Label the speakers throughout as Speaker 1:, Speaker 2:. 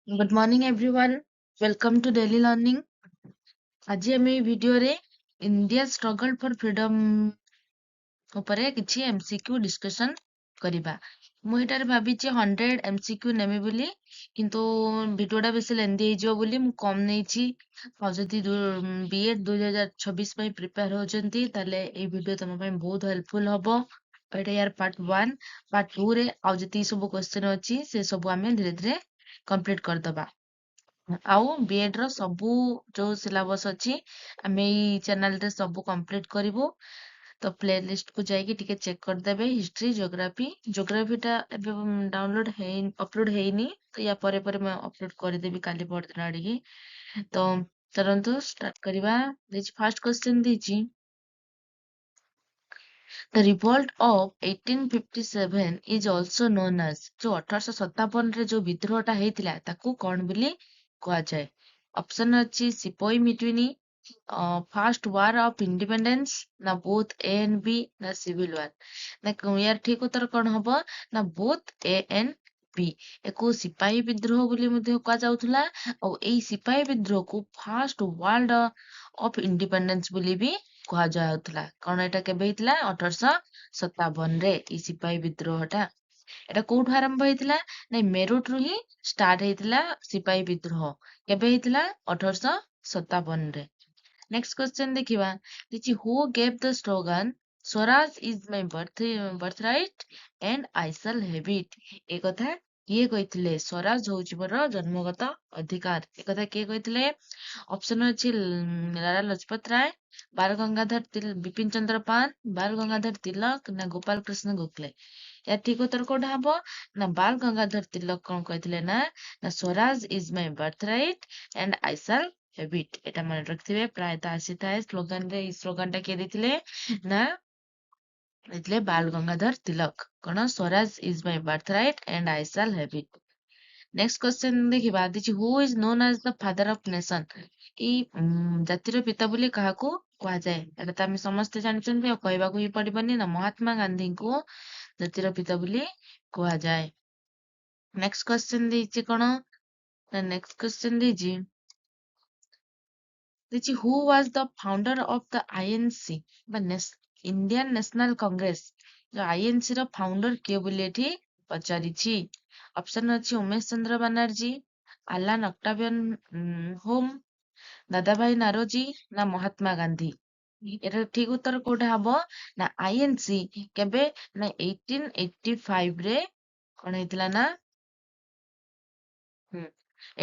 Speaker 1: Good morning everyone. Welcome to Daily Learning. ଆଜି ଆମେ ଏଇ ଭିଡିଓରେ ଇଣ୍ଡିଆ ଷ୍ଟ୍ରଗଲ୍ ଫର୍ ଫ୍ରିଡମ୍ ଉପରେ କିଛି MCQ ଡିସ୍କସନ୍ କରିବା। ମୁଁ ଏଠାରେ ଭାବିଛି 100 MCQ ନେମି ବୋଲି, କିନ୍ତୁ ଭିଡିଓଟା ବେଶୀ ଲେନ୍ଦି ହେଇଯିବ ବୋଲି ମୁଁ କମ୍ ନେଇଛି। ଆଉ ଯଦି B.Ed 2026 ପାଇଁ ପ୍ରିପେୟାର ହଉଛନ୍ତି ତାହେଲେ ଏଇ ଭିଡିଓ ତମ ପାଇଁ ବହୁତ ହେଲ୍ପଫୁଲ୍ ହବ। ଏଇଟା ୟାର ପାର୍ଟ 1। ପାର୍ଟ 2 ରେ ଆଉ ଯେତିକି ସବୁ କ୍ୱେଶ୍ଚନ ଅଛି ସେ ସବୁ ଆମେ ଧୀରେ ଧୀରେ କମ୍ପ୍ଲିଟ୍ କରିଦବା। ଆଉ B.Ed ର ସବୁ ଯୋଉ ସିଲାବସ୍ ଅଛି ଆମେ ଏଇ ଚ୍ୟାନେଲରେ ସବୁ କମ୍ପ୍ଲିଟ୍ କରିବୁ। ତ ପ୍ଲେଲିଷ୍ଟ କୁ ଯାଇକି ଟିକେ ଚେକ୍ କରିଦେବେ। ହିଷ୍ଟ୍ରି, ଜିଓଗ୍ରାଫିଟା ଏବେ ଡାଉନଲୋଡ୍ ହେଇନି, ଅପଲୋଡ୍ ହେଇନି। ତ ୟା ପରେ ପରେ ମୁଁ ଅପଲୋଡ୍ କରିଦେବି କାଲି ପରଦିନ ଆଡ଼ିକି। ତ ଚାଲନ୍ତୁ ଷ୍ଟାର୍ଟ କରିବା। ଫାର୍ଷ୍ଟ କ୍ୱେଶ୍ଚନ ଦେଇଛି, The revolt of 1857 is also known as, ଯୋଉ 1857 ରେ ଯୋଉ ବିଦ୍ରୋହଟା ହେଇଥିଲା ତାକୁ କଣ ବୋଲି କୁହାଯାଏ? ଅପସନ ଅଛି ସିପୋଇ ମିଟୁନି, ଫାର୍ଷ୍ଟ ୱାର ଅଫ ଇଣ୍ଡିପେଣ୍ଡେନ୍ସ, ନା ବୋଥ ଏ ଏଣ୍ଡ ବି, ନା ସିଭିଲ ୱାର। ନା ୟାର ଠିକ ଉତ୍ତର କଣ ହବ? ନା ବୋଥ ଏ ଏଣ୍ଡ ବି। ଏକୁ ସିପାହୀ ବିଦ୍ରୋହ ବୋଲି ମଧ୍ୟ କୁହାଯାଉଥିଲା। ଆଉ ଏଇ ସିପାହୀ ବିଦ୍ରୋହକୁ ଫାର୍ଷ୍ଟ ୱାର୍ଲଡ ଅଫ ଇଣ୍ଡିପେଣ୍ଡେନ୍ସ ବୋଲି ବି କୁହାଯାଉଥିଲା। କଣ ଏଇଟା କେବେ ହେଇଥିଲା? 1857ରେ ଏଇ ସିପାହୀ ବିଦ୍ରୋହଟା। ଏଟା କୋଉଠୁ ଆରମ୍ଭ ହେଇଥିଲା? ନାଇଁ, ମେରୁଟରୁ ହିଁ ଷ୍ଟାର୍ଟ ହେଇଥିଲା ସିପାହୀ ବିଦ୍ରୋହ। କେବେ ହେଇଥିଲା? 1857ରେ। ନେକ୍ସଟ କ୍ୱେଶ୍ଚନ ଦେଖିବା, who gave the slogan Swaraj is my birthright and I shall have it? ଏ କଥା କିଏ କହିଥିଲେ? ସ୍ୱରାଜ ହଉଛି ମୋର ଜନ୍ମଗତ ଅଧିକାର। ଏ କଥା କିଏ କହିଥିଲେ? ଅପସନ ଅଛି ଲାଲା ଲଜପତ ରାୟ, ବାଲ ଗଙ୍ଗାଧର ବିପିନ ଚନ୍ଦ୍ର ପାଲ, ବାଲ ଗଙ୍ଗାଧର ତିଲକ, ନା ଗୋପାଳ କୃଷ୍ଣ ଗୋଖଲେ। ଏହା ଠିକ ଉତ୍ତର କୋଉଟା ହବ? ନା ବାଲ ଗଙ୍ଗାଧର ତିଲକ କଣ କହିଥିଲେ? ନା Swaraj is my birthright and I shall have it। ଏଟା ମନେ ରଖିଥିବେ, ପ୍ରାୟତଃ ଆସିଥାଏ ସ୍ଲୋଗାନରେ। ଏଇ ସ୍ଲୋଗାନ ଟା କିଏ ଦେଇଥିଲେ? ନା ଦେଇଥିଲେ ବାଲ ଗଙ୍ଗାଧର ତିଲକ। କଣ? Swaraj is my birthright and I shall have it। Next question ଦେଖିବା, ହୁ ଇଜ ନୋନ୍ ଆଜ ଦ ଫାଦର ଅଫ ନେସନ? ଏଇ ଜାତିର ପିତା ବୋଲି କାହାକୁ କୁହାଯାଏ? ଏଟା ତ ଆମେ ସମସ୍ତେ ଜାଣିଛନ୍ତି ଆଉ କହିବାକୁ ହିଁ ପଡିବନି। ନା ମହାତ୍ମା ଗାନ୍ଧୀଙ୍କୁ ଜାତିର ପିତା ବୋଲି କୁହାଯାଏ। ନେକ୍ସଟ କ୍ୱେଶ୍ଚନ ଦେଇଛି କଣ? ନା ନେକ୍ସଟ କ୍ୱେଶ୍ଚନ ଦେଇଛି who was the founder of the INC ବା ଇଣ୍ଡିଆନ ନ୍ୟାସନାଲ କଂଗ୍ରେସ? INC ର ଫାଉଣ୍ଡର କିଏ ବୋଲି ଏଠି ପଚାରିଛି। ଅପସନ ଅଛି Umesh Chandra Banerjee, Allan Octavian Hume, Dadabhai Naoroji, ନା ମହାତ୍ମା ଗାନ୍ଧୀ। ଏଟାର ଠିକ ଉତ୍ତର କୋଉଟା ହବ? ନା INC କେବେ? ନା 1885ରେ କଣ ହେଇଥିଲା? ନା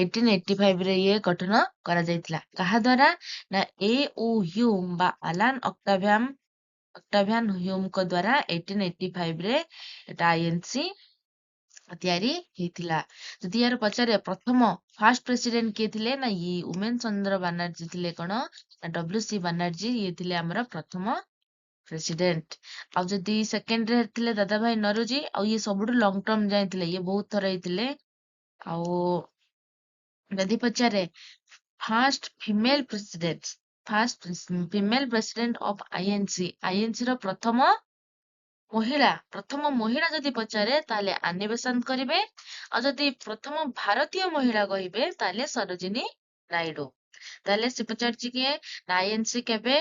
Speaker 1: 1885ରେ ଇଏ ଗଠନ କରାଯାଇଥିଲା। କାହା ଦ୍ଵାରା? ନା A.O. ହ୍ୟୁମ ବା ଆଲାନ ଅକ୍ଟାଭିଆନ ହ୍ୟୁମଙ୍କ ଦ୍ଵାରା 1885ରେ ଏଟା INC ତିଆରି ହେଇଥିଲା। ଯଦି ୟାର ପଚାରେ ପ୍ରଥମ ଫାର୍ଷ୍ଟ ପ୍ରେସିଡେଣ୍ଟ କିଏ ଥିଲେ? ନା ଇଏ ଉମେନ ଚନ୍ଦ୍ର ବାନାର୍ଜୀ ଥିଲେ। କଣ? ନା WC ବାନାର୍ଜୀ। ଇଏ ଥିଲେ ଆମର ପ୍ରଥମ ପ୍ରେସିଡେଣ୍ଟ। ଆଉ ଯଦି ସେକେଣ୍ଡରେ ଥିଲେ ଦାଦାଭାଇ ନରୋଜି, ଆଉ ଇଏ ସବୁଠୁ ଲଙ୍ଗ ଟର୍ମ ଯାଇଥିଲେ, ଇଏ ବହୁତ ଥର ହେଇଥିଲେ। ଆଉ ଯଦି ପଚାରେ first female president of INC ର ପ୍ରଥମ ମହିଳା ଯଦି ପଚାରେ ତାହେଲେ ଆନି ବେସନ୍ତ କରିବେ। ଆଉ ଯଦି ପ୍ରଥମ ଭାରତୀୟ ମହିଳା କହିବେ ତାହେଲେ ସରୋଜିନୀ ନାଇଡୁ। ତାହେଲେ ସେ ପଚାରିଛି କିଏ? ନା INC କେବେ?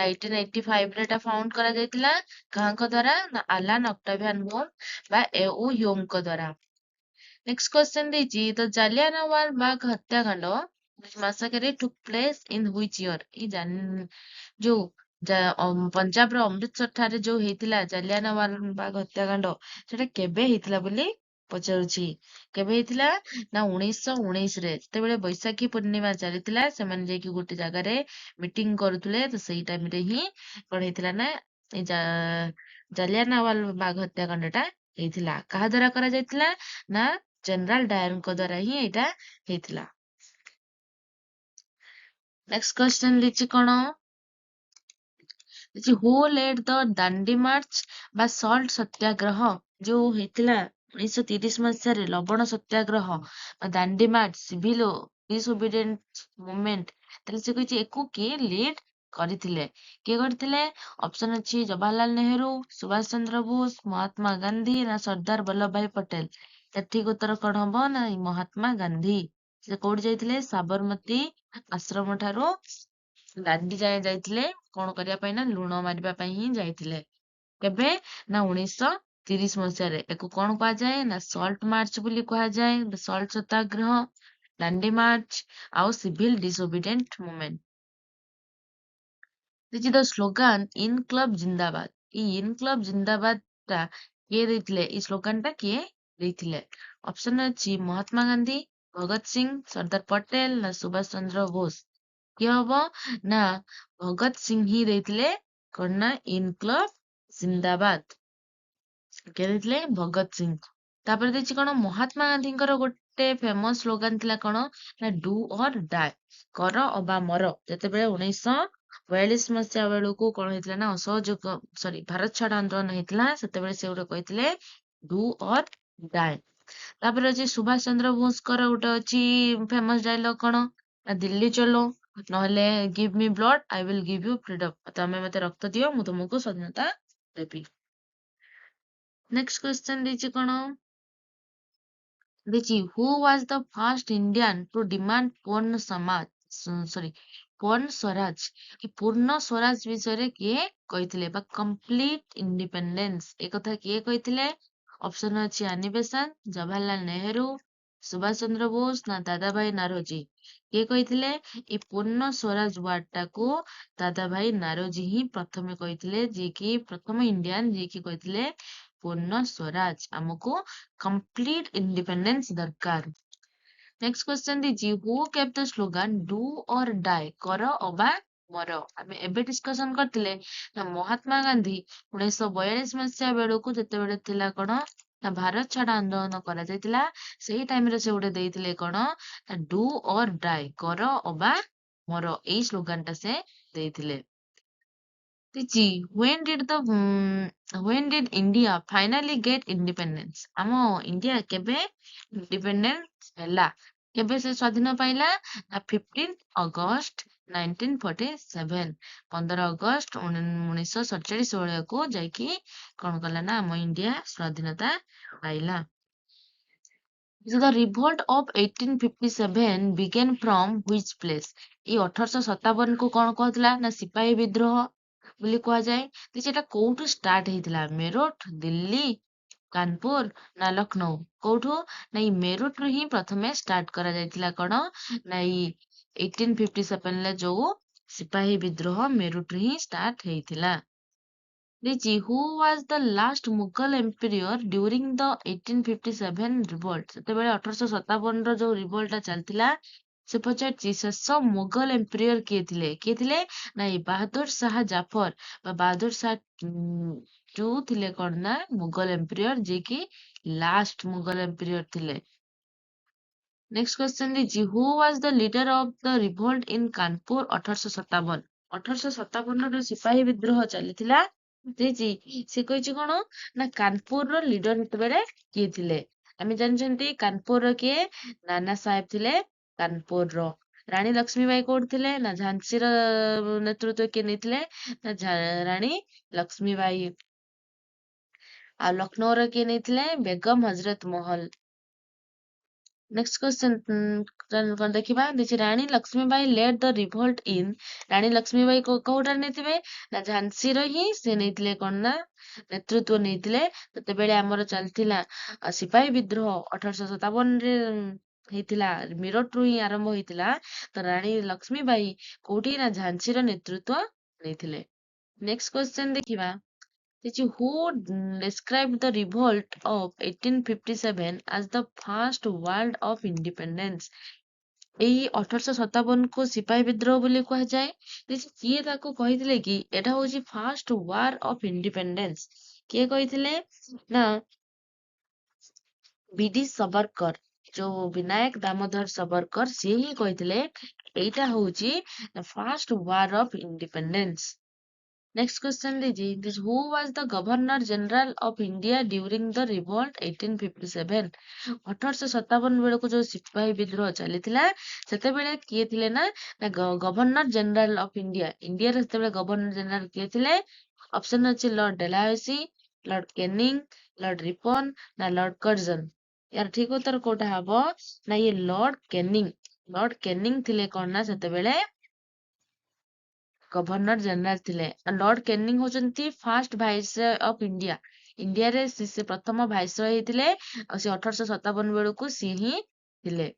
Speaker 1: 1885ରେ ଏଟା ଫାଉଣ୍ଡ କରାଯାଇଥିଲା। କାହାଙ୍କ ଦ୍ଵାରା? ନା ଆଲାନ ଅକ୍ଟାଭିଆନ ହୋମ ବା A.O. ହ୍ୟୁମଙ୍କ ଦ୍ଵାରା। ନେକ୍ସଟ କ୍ୱେଶ୍ଚନ ଦେଇଛି, ଦ ଜାଲିଆନାୱାଲା ବାଗ ହତ୍ୟାକାଣ୍ଡ ମାସାକରେ took place in which year? ଯୋଉ ପଞ୍ଜାବର ଅମୃତସର ଠାରେ ଯୋଉ ହେଇଥିଲା ଜାଲିଆନାୱାଲା ବାଗ ହତ୍ୟାକାଣ୍ଡ, ସେଟା କେବେ ହେଇଥିଲା ବୋଲି ପଚାରୁଛି। କେବେ ହେଇଥିଲା? ନା 1919ରେ। ଯେତେବେଳେ ବୈଶାଖୀ ପୂର୍ଣ୍ଣିମା ଚାଲିଥିଲା, ସେମାନେ ଯାଇକି ଗୋଟେ ଜାଗାରେ ମିଟିଂ କରୁଥିଲେ। ତ ସେଇ ଟାଇମରେ ହିଁ କଣ ହେଇଥିଲା? ନା ଏଇ ଜାଲିଆନାୱାଲା ବାଗ ହତ୍ୟାକାଣ୍ଡଟା ହେଇଥିଲା। କାହା ଦ୍ଵାରା କରାଯାଇଥିଲା? ନା ଜେନେରାଲ ଡାୟରଙ୍କ ଦ୍ଵାରା ହିଁ ଏଇଟା ହେଇଥିଲା। ନେକ୍ସଟ କ୍ୱେଶ୍ଚନ ଦେଇଛି କଣ? ହୁ ଲେଡ୍ ଦ ଦାଣ୍ଡି ମାର୍ଚ୍ଚ ବା ସଲ୍ଟ ସତ୍ୟାଗ୍ରହ ଯୋଉ ହେଇଥିଲା 1930 ମସିହାରେ, ଲବଣ ସତ୍ୟାଗ୍ରହ ବା ଦାଣ୍ଡି ମାର୍ଚ୍ଚ, ସିଭିଲ ଡିସଓବିଡିଏଣ୍ଟ ମୁଭମେଣ୍ଟ। ତାହେଲେ ସେ କହିଛି ଏକୁ କିଏ ଲିଡ୍ କରିଥିଲେ? କିଏ କରିଥିଲେ? ଅପସନ ଅଛି ଜବାହରଲାଲ ନେହେରୁ, ସୁଭାଷ ଚନ୍ଦ୍ର ବୋଷ, ମହାତ୍ମା ଗାନ୍ଧୀ, ନା ସର୍ଦ୍ଦାର ବଲ୍ଲଭ ଭାଇ ପଟେଲ। ଠିକ ଉତ୍ତର କଣ ହବ? ନା ମହାତ୍ମା ଗାନ୍ଧୀ। ସେ କୋଉଠି ଯାଇଥିଲେ? ସାବରମତୀ ଆଶ୍ରମ ଠାରୁ ଦାଣ୍ଡି ଯାଏ ଯାଇଥିଲେ। କଣ କରିବା ପାଇଁ? ନା ଲୁଣ ମାରିବା ପାଇଁ ହିଁ ଯାଇଥିଲେ। କେବେ? ନା 1930 ମସିହାରେ। ୟାକୁ କଣ କୁହାଯାଏ? ନା ସଲ୍ଟ ମାର୍ଚ୍ଚ ବୋଲି କୁହାଯାଏ। ସଲ୍ଟ ସତ୍ୟାଗ୍ରହ, ଦାଣ୍ଡି ମାର୍ଚ୍ଚ ଆଉ civil disobedient movement. This is the slogan Inquilab Zindabad. ଏଇ ଇନକ୍ଲବ ଜିନ୍ଦାବାଦ ଟା କିଏ ଦେଇଥିଲେ? ଏଇ ସ୍ଲୋଗାନ ଟା କିଏ ଦେଇଥିଲେ? ଅପସନ ଅଛି ମହାତ୍ମା ଗାନ୍ଧୀ, ଭଗତ ସିଂ, ସର୍ଦ୍ଦାର ପଟେଲ ନା ସୁଭାଷ ଚନ୍ଦ୍ର ବୋଷ। କିଏ ହବ? ନା ଭଗତ ସିଂ ହିଁ ଦେଇଥିଲେ। କଣ? ନା ଇନକ୍ଲବ ଜିନ୍ଦାବାଦ। କିଏ ଦେଇଥିଲେ? ଭଗତ ସିଂ। ତାପରେ ଦେଇଛି କଣ? ମହାତ୍ମା ଗାନ୍ଧୀଙ୍କର ଗୋଟେ ଫେମସ ସ୍ଲୋଗାନ ଥିଲା କଣ? ନା ଡୁ ଅର ଡାଏ, କର ଅବା ମର। ଯେତେବେଳେ 1942 ମସିହା ବେଳକୁ କଣ ହେଇଥିଲା? ନା ଅସହଯୋଗ ଭାରତ ଛାଡ ଆନ୍ଦୋଳନ ହେଇଥିଲା। ସେତେବେଳେ ସେ ଗୋଟେ କହିଥିଲେ ଡୁ ଅର ଡାଏ। ତାପରେ ଅଛି ସୁଭାଷ ଚନ୍ଦ୍ର ବୋଷଙ୍କର ଗୋଟେ ଅଛି ଫେମସ ଡାଇଲଗ କଣ? ନା ଦିଲ୍ଲୀ ଚଲୋ, ନହେଲେ give me blood I will give you freedom. ତମେ ମତେ ରକ୍ତ ଦିଅ, ମୁଁ ତୁମକୁ ସ୍ୱାଧୀନତା ଦେବି। ନେକ୍ସଟ କ୍ୱେଶ୍ଚନ ଦେଇଛି କଣ? ଦେଇଛି who was the first Indian to demand Purna Swaraj. ଏ ପୂର୍ଣ୍ଣ ସ୍ୱରାଜ ବିଷୟରେ କିଏ କହିଥିଲେ? ବା କମ୍ପ୍ଲିଟ ଇଣ୍ଡିପେଣ୍ଡେନ୍ସ ଏ କଥା କିଏ କହିଥିଲେ? ଅପସନ ଅଛି ଆନି ବେସାନ୍ତ, ଜବାହରଲାଲ ନେହେରୁ, ସୁଭାଷ ଚନ୍ଦ୍ର ବୋଷ ନା ଦାଦାଭାଇ ନାରୋଜି। କିଏ କହିଥିଲେ? ଏଇ ପୂର୍ଣ୍ଣ ସ୍ୱରାଜ ୱାର୍ଡ ଟାକୁ ଦାଦାଭାଇ ନାରୋଜି ହିଁ ପ୍ରଥମେ କହିଥିଲେ, ଯିଏକି ପ୍ରଥମ ଇଣ୍ଡିଆନ ଯିଏକି କହିଥିଲେ ପୂର୍ଣ୍ଣ ସ୍ୱରାଜ, ଆମକୁ କମ୍ପ୍ଲିଟ ଇଣ୍ଡିପେଣ୍ଡେନ୍ସ ଦରକାର। ନେକ୍ସଟ କ୍ୱେଶ୍ଚନ ଦେଇଛି ହୁ କେପ୍ ଦ ସ୍ଲୋଗାନ ଡୁ ଅର ଡାଏ, କର ଅବା ମର। ଆମେ ଏବେ ଡିସ୍କସନ କରିଥିଲେ ନା ମହାତ୍ମା ଗାନ୍ଧୀ 1942 ମସିହା ବେଳକୁ ଯେତେବେଳେ ଥିଲା କଣ? ନା ଭାରତ ଛାଡ ଆନ୍ଦୋଳନ କରାଯାଇଥିଲା। ସେଇ ଟାଇମରେ ସେ ଗୋଟେ ଦେଇଥିଲେ କଣ? ନା ଡୁ ଅର ଡାଏ, କର ଅବା ମର। ଏଇ ସ୍ଲୋଗାନ ଟା ସେ ଦେଇଥିଲେ। ଦେଇଛି when did India finally get independence? ଆମ ଇଣ୍ଡିଆ କେବେ ଇଣ୍ଡିପେଣ୍ଡେନ୍ସ ହେଲା? କେବେ ସେ ସ୍ୱାଧୀନ ପାଇଲା? ନା 15 ଅଗଷ୍ଟ 1947, 15 ଅଗଷ୍ଟ 1947 ବେଳକୁ ଯାଇକି କଣ କଲା? ନା ଆମ ଇଣ୍ଡିଆ ସ୍ୱାଧୀନତା ପାଇଲା। The revolt of 1857 began from which place? ଏଇ 1857 କୁ କଣ କହୁଥିଲା? ନା ସିପାହୀ ବିଦ୍ରୋହ ବୋଲି କୁହାଯାଏ। ତ ସେଟା କୋଉଠୁ ଷ୍ଟାର୍ଟ ହେଇଥିଲା? ମେରଠ, ଦିଲ୍ଲୀ, କାନପୁର ନା ଲକ୍ଷ୍ନୌ? କୋଉଠୁ? ନା ଏଇ ମେରଠରୁ ହିଁ ପ୍ରଥମେ ଷ୍ଟାର୍ଟ କରାଯାଇଥିଲା କଣ? ନା ଏଇ 1857 ଯୋଉ ସିପାହୀ ବିଦ୍ରୋହ ମେରଠରୁ ହିଁ ଷ୍ଟାର୍ଟ ହେଇଥିଲା। ଦେଇଛି who was the last Mughal emperor during the 1857 revolt. ସେତେବେଳେ 1857 ଯୋଉ ରିଭୋଲ୍ଟ ଟା ଚାଲିଥିଲା, ସେ ପଚାରିଛି ଶେଷ ମୁଗଲ ଏମ୍ପିରିୟର କିଏ ଥିଲେ? କିଏ ଥିଲେ? ନା ଏଇ ବାହାଦୁର ଶାହ ଜାଫର ବା ବାହାଦୁର ଶାହ ଯୋଉ ଥିଲେ କଣ? ନା ମୁଗଲ ଏମ୍ପିରିୟର, ଯିଏକି ଲାଷ୍ଟ ମୁଗଲ ଏମ୍ପିରିୟର ଥିଲେ। ନେକ୍ସଟ କ୍ୱେଶ୍ଚନ ଦେଇଛି who was the leader of the revolt in Kanpur 1857। 1857 ସିପାହୀ ବିଦ୍ରୋହ ଚାଲିଥିଲା। ଦେଇଛି ସେ କହିଛି କଣ? ନା କାନପୁରର ଲିଡର ସେତେବେଳେ କିଏ ଥିଲେ? ଆମେ ଜାଣିଛନ୍ତି କାନପୁରର କିଏ? ନାନା ସାହେବ ଥିଲେ କାନପୁରର। ରାଣୀ ଲକ୍ଷ୍ମୀବାଇ କୋଉଠି ଥିଲେ? ନା ଝାନ୍ସୀର ନେତୃତ୍ୱ କିଏ ନେଇଥିଲେ? ନା ରାଣୀ ଲକ୍ଷ୍ମୀବାଇ। ଆଉ ଲକ୍ଷ୍ନୌର କିଏ ନେଇଥିଲେ? ବେଗମ ହଜରତ ମହଲ। ନେକ୍ସଟ କ୍ୱେଶ୍ଚନ ଦେଖିବା। ଦେଇଛି Rani Lakshmibai led the revolt in. Rani Lakshmibai କୋଉଟାରେ ନେଇଥିବେ? ନା ଝାନ୍ସୀର ହିଁ ସେ ନେଇଥିଲେ କଣ? ନା ନେତୃତ୍ୱ ନେଇଥିଲେ। ସେତେବେଳେ ଆମର ଚାଲିଥିଲା ସିପାହୀ ବିଦ୍ରୋହ 1857ରେ ହେଇଥିଲା। ମିରଟରୁ ହିଁ ଆରମ୍ଭ ହେଇଥିଲା। ତ ରାଣୀ ଲକ୍ଷ୍ମୀବାଇ କୋଉଠି? ନା ଝାନ୍ସୀର ନେତୃତ୍ୱ ନେଇଥିଲେ। ନେକ୍ସଟ କ୍ୱେଶ୍ଚନ ଦେଖିବା। who described the revolt of 1857 as the first war of independence? ଏଇ 1857 ସିପାହୀ ବିଦ୍ରୋହ ବୋଲି କୁହାଯାଏ। କିଏ ତାକୁ କହିଥିଲେ କି ଏଟା ହଉଛି ଫାଷ୍ଟ ୱାର ଅଫ ଇଣ୍ଡିପେଣ୍ଡେନ୍ସ? କିଏ କହିଥିଲେ? ନା ବିଡି ସବରକର, ଯୋଉ ବିନାୟକ ଦାମୋଦର ସବରକର, ସିଏ ହିଁ କହିଥିଲେ ଏଇଟା ହଉଛି first war of independence. Next question ଦେଇଛି who was the governor general of India during the revolt 1857? 1857 ବେଳକୁ ଯୋଉ ସିପାହୀ ବିଦ୍ରୋହ ଚାଲିଥିଲା, ସେତେବେଳେ କିଏ ଥିଲେ? ନା ଗଭର୍ଣ୍ଣର ଜେନେରାଲ ଅଫ ଇଣ୍ଡିଆ। ଇଣ୍ଡିଆର ସେତେବେଳେ ଗଭର୍ଣ୍ଣର ଜେନେରାଲ କିଏ ଥିଲେ? ଅପସନ ଅଛି Lord Dalhousie, Lord Canning, Lord Ripon ନା ଲର୍ଡ କର୍ଜନ। यार ठीक उत्तर कोटा हबो ना ये लॉर्ड कैनिंग थिले कौन ना सेतेबेले गवर्नर जनरल थिले लॉर्ड कैनिंग होचंती first viceroy of India India रे से प्रथम वाइसरॉय हेतिले और से 1857 बेलକୁ सी ही थिले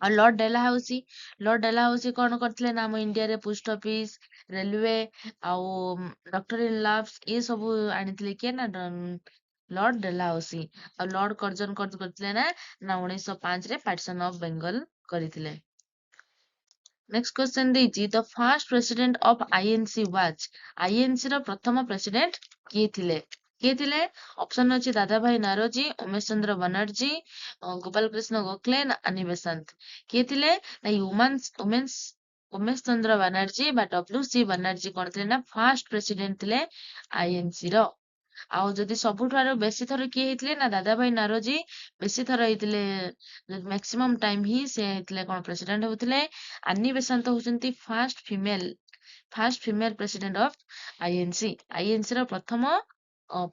Speaker 1: और लॉर्ड डेलाहाउसी कौन करथिले ना हम इंडिया रे पोस्ट ऑफिस रेलवे आउ डॉक्टर इन लव्स ये सब आनिथिले किए ना लॉर्ड डेलाहाउसी और लॉर्ड कर्जन करथिले ना 1905 रे पार्टीशन ऑफ बंगाल କରିଥିଲେ नेक्स्ट क्वेश्चन ଦେଇଛି the first president of INC was INC ର ପ୍ରଥମ ପ୍ରେସିଡେଣ୍ଟ କିଏ ଥିଲେ ଅପସନ ଅଛି ଦାଦା ଭାଇ ନାରୋଜୀ ଉମେଶ ଚନ୍ଦ୍ର ବାନାର୍ଜୀ ଗୋପାଳ କୃଷ୍ଣ ଗୋଖଲେ ନା ଆନି ବେସାନ୍ତ କିଏ ଥିଲେ ନା ଉମେଶ ଚନ୍ଦ୍ର ବାନାର୍ଜୀ ବା ଡବ୍ଲ୍ୟୁ.ସି. ବାନାର୍ଜୀ କଣ ଥିଲେ ନା ଫାର୍ଷ୍ଟ ପ୍ରେସିଡେଣ୍ଟ ଥିଲେ ଆଇଏନସି ର ଆଉ ଯଦି ସବୁଠାରୁ ବେଶୀ ଥର କିଏ ହେଇଥିଲେ ନା ଦାଦା ଭାଇ ନାରୋଜୀ ବେଶୀ ଥର ହେଇଥିଲେ ମ୍ୟାକ୍ସିମମ୍ ଟାଇମ ହିଁ ସେ ହେଇଥିଲେ କଣ ପ୍ରେସିଡେଣ୍ଟ ହଉଥିଲେ ଆନି ବେସାନ୍ତ ହଉଛନ୍ତି first female president of INC ର ପ୍ରଥମ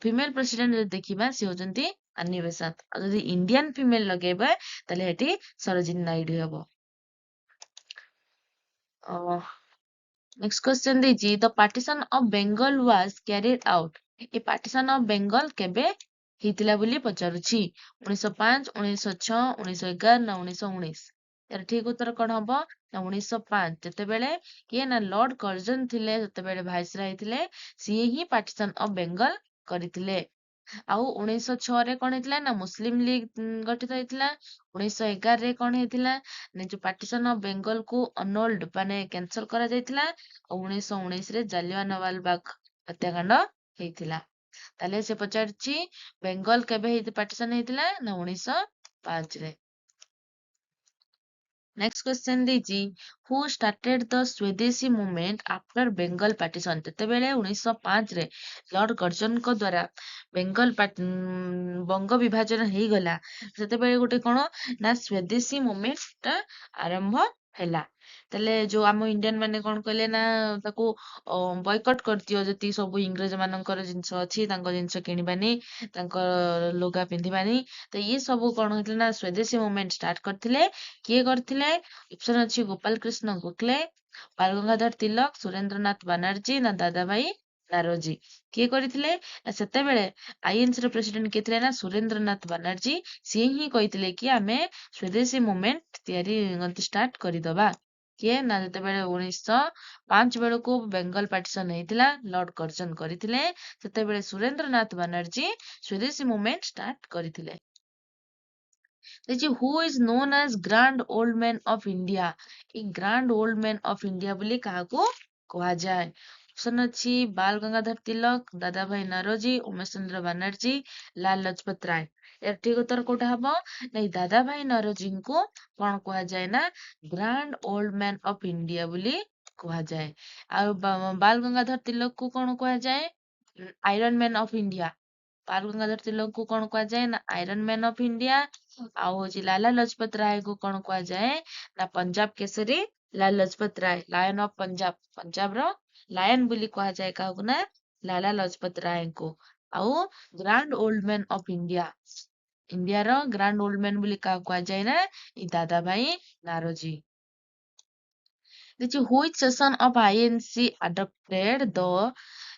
Speaker 1: ଫିମେଲ ପ୍ରେସିଡେଣ୍ଟ ଯଦି ଦେଖିବା ସେ ହଉଛନ୍ତି ଆନି ବେସାନ୍ତ ଆଉ ଯଦି ଇଣ୍ଡିଆନ ଫିମେଲ ଲଗେଇବା ତାହେଲେ ଏଠି ସରୋଜିନୀ ନାଇଡୁ ହବ ନେକ୍ସଟ କ୍ୱେଶ୍ଚନ ଦେଇଛି the partition of Bengal was carried out ଏ ପାର୍ଟିସନ ଅଫ ବେଙ୍ଗଲ କେବେ ହେଇଥିଲା ବୋଲି ପଚାରୁଛି 1905 1906 1911 ନା 1919 ଏର ଠିକ ଉତ୍ତର କଣ ହବ ନା 1905 ଯେତେବେଳେ କିଏ ନା ଲର୍ଡ କର୍ଜନ ଥିଲେ ସେତେବେଳେ ଭାଇସରାୟ ଥିଲେ ସିଏ ହିଁ ପାର୍ଟିସନ ଅଫ ବେଙ୍ଗଲ କରିଥିଲେ ଆଉ 1906 କଣ ହେଇଥିଲା ନା ମୁସଲିମ ଲିଗ ଗଠିତ ହେଇଥିଲା 1911 କଣ ହେଇଥିଲା ନା ଯୋଉ ପାର୍ଟିସନ ଅଫ ବେଙ୍ଗଲ କୁ ଅନୋଲ୍ଡ ମାନେ କ୍ୟାନସଲ କରାଯାଇଥିଲା ଆଉ 1919 ଜାଲିଆନୱାଲା ବାଗ ହତ୍ୟାକାଣ୍ଡ ହେଇଥିଲା ତାହେଲେ ସେ ପଚାରିଛି ବେଙ୍ଗଲ କେବେ ପାର୍ଟିସନ ହେଇଥିଲା ନା 1905 नेक्स्ट क्वेश्चन ଦେଇଛି who started the Swadeshi movement after bengal partition ଯେତେବେଳେ 1905 ରେ ଲର୍ଡ କର୍ଜନଙ୍କ ଦ୍ୱାରା ବଙ୍ଗ ବିଭାଜନ ହେଇଗଲା ସେତେବେଳେ ଗୋଟେ କଣ ନା ସ୍ୱଦେଶୀ ମୁଭମେଣ୍ଟ ଟା ଆରମ୍ଭ ହେଲା ତାହେଲେ ଯୋଉ ଆମ ଇଣ୍ଡିଆନ ମାନେ କଣ କହିଲେ ନା ତାକୁ ବୟକଟ କରିଦିଅ ଯେତିକି ସବୁ ଇଂରେଜ ମାନଙ୍କର ଜିନିଷ ଅଛି ତାଙ୍କ ଜିନିଷ କିଣିବାନି ତାଙ୍କ ଲୁଗା ପିନ୍ଧିବାନି ତ ଇଏ ସବୁ କଣ ହେଇଥିଲା ନା ସ୍ୱଦେଶୀ ମୁଭମେଣ୍ଟ ଷ୍ଟାର୍ଟ କରିଥିଲେ କିଏ କରିଥିଲେ ଅପସନ ଅଛି ଗୋପାଳ କୃଷ୍ଣ ଗୋଖଲେ ବାଳ ଗଙ୍ଗାଧର ତିଲକ ସୁରେନ୍ଦ୍ରନାଥ ବାନାର୍ଜୀ ନା ଦାଦାଭାଇ ନାରୋଜୀ କିଏ କରିଥିଲେ ନା ସେତେବେଳେ ଆଇଏନସି ର ପ୍ରେସିଡେଣ୍ଟ କିଏ ଥିଲେ ନା ସୁରେନ୍ଦ୍ରନାଥ ବାନାର୍ଜୀ ସିଏ ହିଁ କହିଥିଲେ କି ଆମେ ସ୍ୱଦେଶୀ ମୁଭମେଣ୍ଟ ତିଆରି ଷ୍ଟାର୍ଟ କରିଦବା କିଏ ନା ଯେତେବେଳେ 1905 ବେଳକୁ ବେଙ୍ଗଲ ପାର୍ଟିସନ ହେଇଥିଲା ଲର୍ଡ କର୍ଜନ କରିଥିଲେ ସେତେବେଳେ ସୁରେନ୍ଦ୍ରନାଥ ବାନାର୍ଜୀ ସ୍ୱଦେଶୀ ମୁଭମେଣ୍ଟ ଷ୍ଟାର୍ଟ କରିଥିଲେ देखिए who is known as grand old man of India a grand old man of India बोली काहाको କୁହାଯାଏ ଅପସନ ଅଛି ବାଲ ଗଙ୍ଗାଧର ତିଲକ ଦାଦା ଭାଇ ନାରୋଜୀ ଉମେଶ ଚନ୍ଦ୍ର ବାନାର୍ଜୀ ଲାଲ ଲଜପତ ରାୟ ଏର ଠିକ ଉତ୍ତର କୋଉଟା ହବ ନାଇଁ ଦାଦା ଭାଇ ନାରୋଜୀଙ୍କୁ କଣ କୁହାଯାଏ ନା grand old man of India ବୋଲି କୁହାଯାଏ ଆଉ ବାଲ ଗଙ୍ଗାଧର ତିଲକ କୁ କଣ କୁହାଯାଏ iron man of India Bal Gangadhar ତିଲକଙ୍କୁ କଣ କୁହାଯାଏ ନା ଆଇରନ୍ ମ୍ୟାନ ଅଫ ଇଣ୍ଡିଆ ଆଉ ହଉଛି ଲାଲା ଲଜପତ ରାୟକୁ କଣ କୁହାଯାଏ ନା ପଞ୍ଜାବ କେଶରୀ ଲାଲା ଲଜପତ ରାୟ ଲାୟନ ଅଫ ପଞ୍ଜାବର ଲାୟନ ବୋଲି କୁହାଯାଏ କାହାକୁ ନା ଲାଲା ଲଜପତ ରାୟଙ୍କୁ ଆଉ ଗ୍ରାଣ୍ଡ ଓଲ୍ଡ ମ୍ୟାନ ଅଫ ଇଣ୍ଡିଆର ଗ୍ରାଣ୍ଡ ଓଲ୍ଡ ମ୍ୟାନ ବୋଲି କାହାକୁ କୁହାଯାଏ ନା ଏ ଦାଦା ଭାଇ Naoroji which session of INC adopted the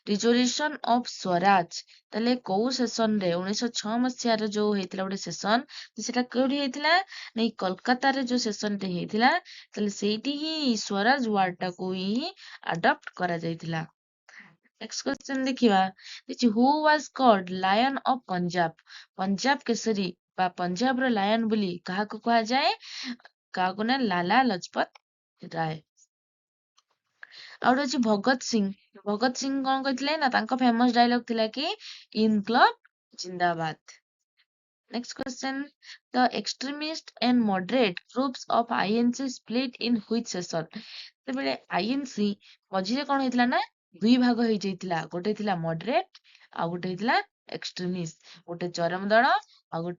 Speaker 1: resolution of Swaraj ତାହେଲେ କୋଉ ସେସନ ରେ 1906 ମସିହାରେ ଯୋଉ ହେଇଥିଲା ଗୋଟେ ସେସନ ସେଟା କୋଉଠି ହେଇଥିଲା ନାଇଁ କୋଲକାତାରେ ଯୋଉ ସେସନ ଟେ ହେଇଥିଲା ତାହେଲେ ସେଇଠି ହିଁ ସ୍ୱରାଜ ୱାର୍ଡ ଟାକୁ ହିଁ ଆଡପ୍ଟ କରାଯାଇଥିଲା ନେକ୍ସଟ କ୍ୱେଶ୍ଚନ ଦେଖିବା who was called lion of Punjab Kesari ବା ପଞ୍ଜାବର ଲାୟନ ବୋଲି କାହାକୁ କୁହାଯାଏ କାହାକୁ ନା ଲାଲା ଲଜପତ ରାୟ ଆଉ ଗୋଟେ ଅଛି ଭଗତ ସିଂ କଣ କହିଥିଲେ ନା ତାଙ୍କ ଫେମସ ଡାଇଲଗ ଥିଲା କି Inquilab Zindabad next question the extremist and moderate groups of INC split in which session ସେତେବେଳେ ଆଇଏନସି ମଝିରେ କଣ ହେଇଥିଲା ନା ଦୁଇ ଭାଗ ହେଇଯାଇଥିଲା ଗୋଟେ ଥିଲା ମଡରେଟ ଆଉ ଗୋଟେ ହେଇଥିଲା ଏକ୍ସଟ୍ରିମିଷ୍ଟ ଗୋଟେ ଚରମ ଦଳ ଆଉ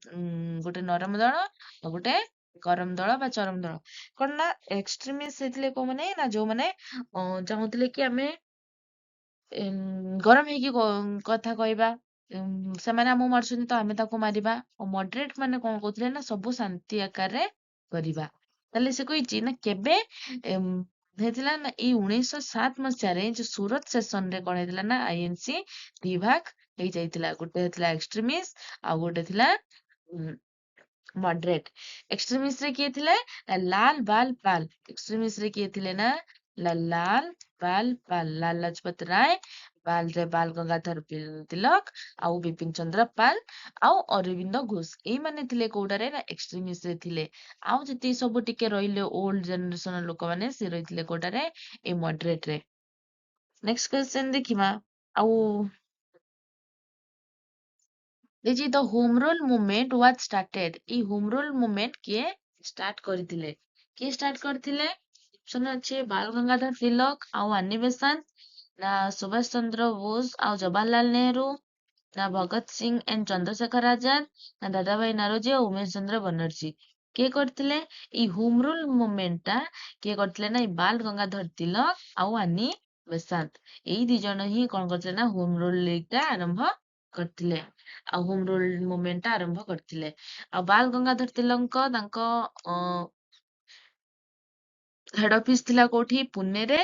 Speaker 1: ଗୋଟେ ନରମ ଦଳ ଆଉ ଗୋଟେ ଗରମ ଦଳ ବା ଚରମ ଦଳ କଣ ନା ଏକ୍ସଟ୍ରିମିଷ୍ଟ ହେଇଥିଲେ କୋଉମାନେ ନା ଯୋଉମାନେ ଚାହୁଁଥିଲେ କି ଆମେ ଗରମ ହେଇକି କଥା କହିବା ସେମାନେ ଆମକୁ ମାରୁଛନ୍ତି ତ ଆମେ ତାକୁ ମାରିବା। ଆଉ ମଡରେଟ ମାନେ କଣ କହୁଥିଲେ ନା ସବୁ ଶାନ୍ତି ଆକାରରେ କରିବା। ତାହେଲେ ସେ କହିଛି ନା କେବେ ଏମ୍, ହେଇଥିଲା ନା ଏଇ 1907 ମସିହାରେ ଯୋଉ ସୁରତ ସେସନରେ କଣ ହେଇଥିଲା ନା ଆଇଏନସି ଦି ଭାଗ ହେଇଯାଇଥିଲା। ଗୋଟେ ହେଇଥିଲା ଏକ୍ସଟ୍ରିମିଷ୍ଟ ଆଉ ଗୋଟେ ଥିଲା ମଡରେଟ। ଏକ୍ସଟ୍ରିମିଷ୍ଟ ରେ କିଏ ଥିଲେ? ନା ଲାଲ ବାଲ ପାଲ। ଏକ୍ସଟ୍ରିମିଷ୍ଟ ରେ କିଏ ଥିଲେ ନା ଲାଲ ବାଲ ପାଲ, ଲାଲ ଲାଜପତ ରାୟ, ବାଲ ରେ ବାଲ ଗଙ୍ଗାଧର ତିଲକ ଆଉ ବିପିନ ଚନ୍ଦ୍ର ପାଲ ଆଉ ଅରବିନ୍ଦ ଘୋଷ। ଏଇମାନେ ଥିଲେ କୋଉଟାରେ ନା ଏକ୍ସଟ୍ରିମିଷ୍ଟ ରେ ଥିଲେ। ଆଉ ଯେତିକି ସବୁ ଟିକେ ରହିଲେ ଓଲ୍ଡ ଜେନେରେସନ ଲୋକମାନେ ସେ ରହିଥିଲେ କୋଉଟାରେ ଏଇ ମଡରେଟ ରେ। ନେକ୍ସଟ କ୍ୱେଶ୍ଚନ ଦେଖିବା। ଆଉ ଦେଇଛି ଦ ହୋମ ରୁଲ ମୁଭମେଣ୍ଟ ୱାଜ ଷ୍ଟାର୍ଟେଡ। ଏଇ ହୋମ ରୁଲ ମୁଭମେଣ୍ଟ କିଏ ଷ୍ଟାର୍ଟ କରିଥିଲେ? କିଏ ଷ୍ଟାର୍ଟ କରିଥିଲେ? ଅପସନ ଅଛି ବାଳ ଗଙ୍ଗାଧର ତିଲକ ଆଉ ଆନି ବେସାନ୍ତ, ନା ସୁଭାଷ ଚନ୍ଦ୍ର ବୋଷ ଆଉ ଜବାହରଲାଲ ନେହେରୁ, ନା ଭଗତ ସିଂ ଏଣ୍ଡ ଚନ୍ଦ୍ରଶେଖର ଆଜାଦ, ନା ଦାଦାଭାଇ ନାରୋଜି ଆଉ ଉମେଶ ଚନ୍ଦ୍ର ବାନାର୍ଜୀ। କିଏ କରିଥିଲେ ଏଇ ହୋମ ରୁଲ ମୁଭମେଣ୍ଟ ଟା? କିଏ କରିଥିଲେ ନା ଏଇ ବାଲ ଗଙ୍ଗାଧର ତିଲକ ଆଉ ଆନି ବେସାନ୍ତ। ଏଇ ଦି ଜଣ ହିଁ କଣ କରିଥିଲେ ନା ହୋମ ରୁଲ ଲିଗ ଟା ଆରମ୍ଭ କରିଥିଲେ ଆଉ ହୋମ ରୁଲ ମୁଭମେଣ୍ଟ ଟା ଆରମ୍ଭ କରିଥିଲେ। ଆଉ ବାଲ ଗଙ୍ଗାଧର ତିଲକଙ୍କ ତାଙ୍କ ହେଡ ଅଫିସ ଥିଲା କୋଉଠି? ପୁନେରେ।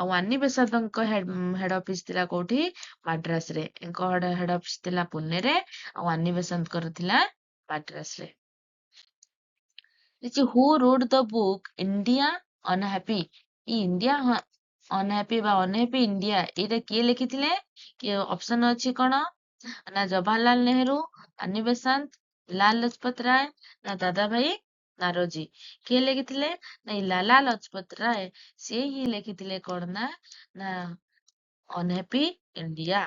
Speaker 1: ଆଉ ଆନି ବେସାନ୍ତଙ୍କ ହେଡ ଅଫିସ ଥିଲା କୋଉଠି? ମାଡ୍ରାସ ରେ। ୟାଙ୍କ ହେଡ ଅଫିସ ଥିଲା ପୁନେରେ ଆଉ ଆନି ବେସାନ୍ତଙ୍କର ଥିଲା ମାଡ୍ରାସ ରେ। Who wrote the book India unhappy? India unhappy ବା ଅନହ୍ୟାପି ଇଣ୍ଡିଆ ଏଇଟା କିଏ ଲେଖିଥିଲେ? କିଏ ଅପସନ ଅଛି କଣ? ନା ଜବାହରଲାଲ ନେହେରୁ, ଆନି ବେସାନ୍ତ, ଲାଲ ଲଜପତ ରାୟ, ନା ଦାଦା ଭାଇ ନାରୋଜି। କିଏ ଲେଖିଥିଲେ? ନାଇଁ ଲାଲା ଲଜପତ ରାୟ। ସିଏ ହିଁ ଲେଖିଥିଲେ କଣ ନା ନା ଅନହ୍ୟାପି ଇଣ୍ଡିଆ।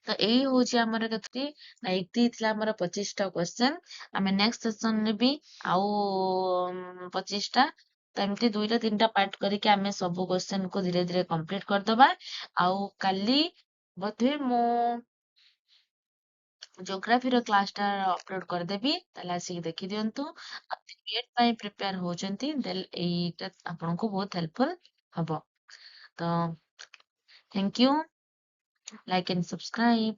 Speaker 1: ତ ଏଇ ହଉଛି ଆମର କେତେ ନା ଏତିକି ଥିଲା ଆମର 25ଟା କ୍ୱେଶ୍ଚନ। ଆମେ ନେକ୍ସଟ ସେସନରେ ବି ଆଉ 25ଟା ତ ଏମିତି 2ଟା 3ଟା ପାର୍ଟ କରିକି ଆମେ ସବୁ କ୍ୱେଶ୍ଚନ କୁ ଧୀରେ ଧୀରେ କମ୍ପ୍ଲିଟ କରିଦବା। ଆଉ କାଲି ବୋଧେ ମୁଁ ଜୋଗ୍ରାଫିର କ୍ଲାସ ଟା ଅପଲୋଡ କରିଦେବି, ତାହେଲେ ଆସିକି ଦେଖିଦିଅନ୍ତୁ। ଆଉ ବିଏଡ୍ ପାଇଁ ପ୍ରିପେୟାର ହଉଛନ୍ତି ଦେନ୍ ଏଇଟା ଆପଣଙ୍କୁ ବହୁତ ହେଲ୍ପଫୁଲ ହବ। ତ thank you, like and subscribe.